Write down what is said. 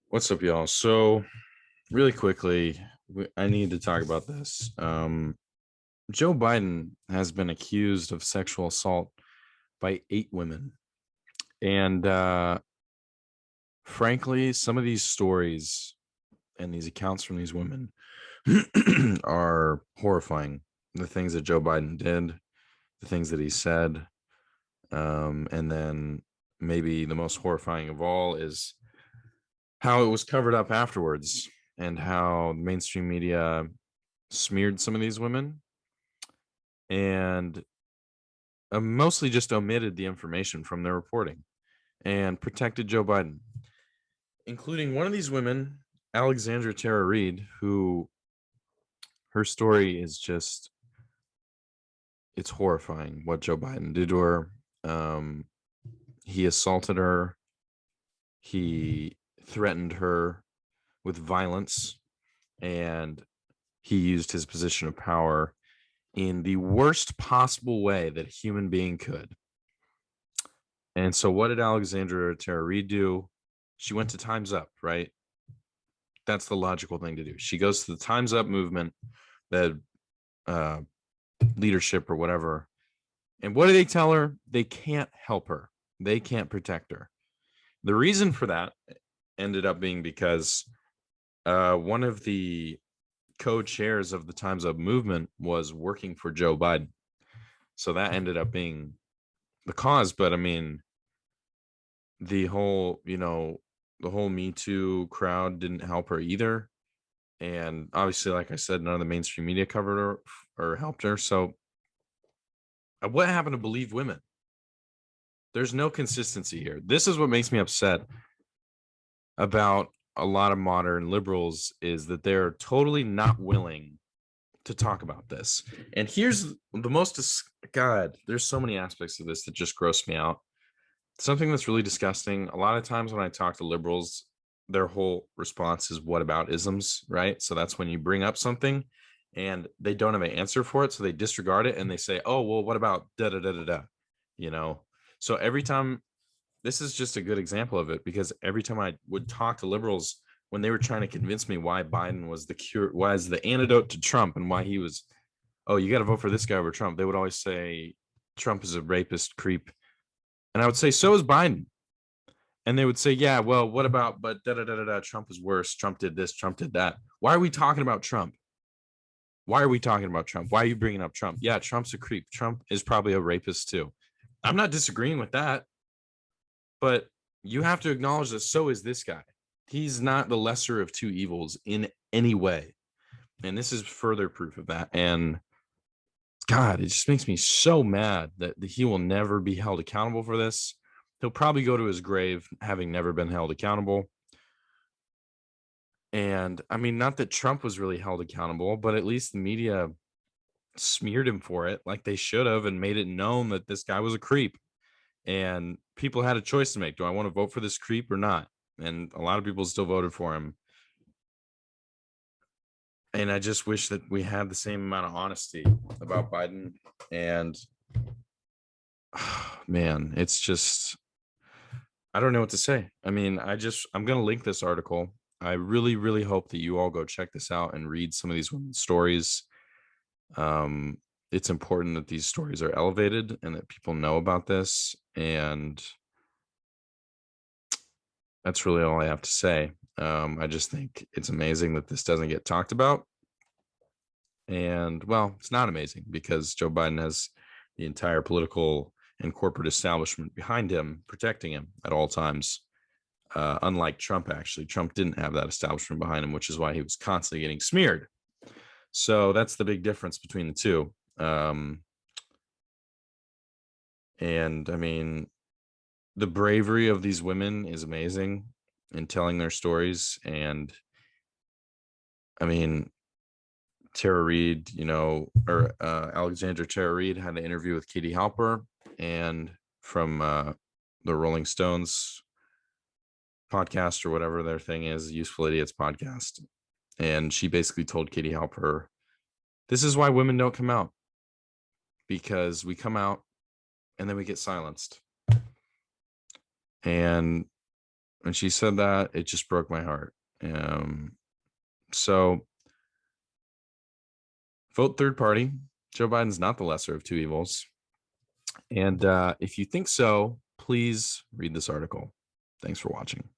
What's up, y'all? So, really quickly, I need to talk about this. Joe Biden has been accused of sexual assault by 8 women. And frankly, some of these stories and these accounts from these women are horrifying. The things that Joe Biden did, the things that he said. And then maybe the most horrifying of all is how it was covered up afterwards and how mainstream media smeared some of these women and mostly just omitted the information from their reporting and protected Joe Biden, including one of these women, Alexandra Tara Reid, who her story is just, it's horrifying what Joe Biden did to her. Um, he assaulted her. He threatened her with violence, and he used his position of power in the worst possible way that a human being could. And so, what did Alexandra Tara Reid do? She went to Time's Up, right? That's the logical thing to do. She goes to the Time's Up movement, the uh, leadership or whatever. And what do they tell her? They can't help her, they can't protect her. The reason for that ended up being because one of the co-chairs of the Time's Up movement was working for Joe Biden. So that ended up being the cause. But I mean, the whole, the whole Me Too crowd didn't help her either. And obviously, like I said, none of the mainstream media covered her or helped her. So what happened to believe women? There's no consistency here. This is what makes me upset about a lot of modern liberals, is that they're totally not willing to talk about this. And here's the most, God, there's so many aspects of this that just gross me out. Something that's really disgusting. A lot of times when I talk to liberals, their whole response is what about isms, right? So that's when you bring up something and they don't have an answer for it. So they disregard it and they say, oh, well, what about da da da da da? You know? So every time, this is just a good example of it, because every time I would talk to liberals, when they were trying to convince me why Biden was the cure, why is the antidote to Trump, and why he was, oh, you got to vote for this guy over Trump, they would always say Trump is a rapist, creep. And I would say, so is Biden. And they would say, yeah, well, what about, but da da da da da, Trump is worse. Trump did this, Trump did that. Why are we talking about Trump? Why are we talking about Trump? Why are you bringing up Trump? Yeah, Trump's a creep. Trump is probably a rapist too. I'm not disagreeing with that, but you have to acknowledge that so is this guy. He's not the lesser of two evils in any way. And this is further proof of that. And God, it just makes me so mad that he will never be held accountable for this. He'll probably go to his grave having never been held accountable. And I mean, not that Trump was really held accountable, but at least the media smeared him for it like they should have, and made it known that this guy was a creep. And people had a choice to make. Do I want to vote for this creep or not? And a lot of people still voted for him. And I just wish that we had the same amount of honesty about Biden. And man, it's just, I don't know what to say. I mean, I'm going to link this article. I really, really hope that you all go check this out and read some of these women's stories. Um, it's important that these stories are elevated and that people know about this. And that's really all I have to say. I just think it's amazing that this doesn't get talked about. And well, it's not amazing because Joe Biden has the entire political and corporate establishment behind him, protecting him at all times. Unlike Trump, actually, Trump didn't have that establishment behind him, which is why he was constantly getting smeared. So that's the big difference between the two. And I mean, the bravery of these women is amazing in telling their stories. And I mean, Tara Reid, or Alexandra Tara Reid had an interview with Katie Halper, and from the Rolling Stones podcast or whatever their thing is, Useful Idiots podcast. And she basically told Katie Halper, this is why women don't come out, because we come out and then we get silenced. And When she said that, it just broke my heart. So vote third party. Joe Biden's not the lesser of two evils. And if you think so, please read this article. Thanks for watching.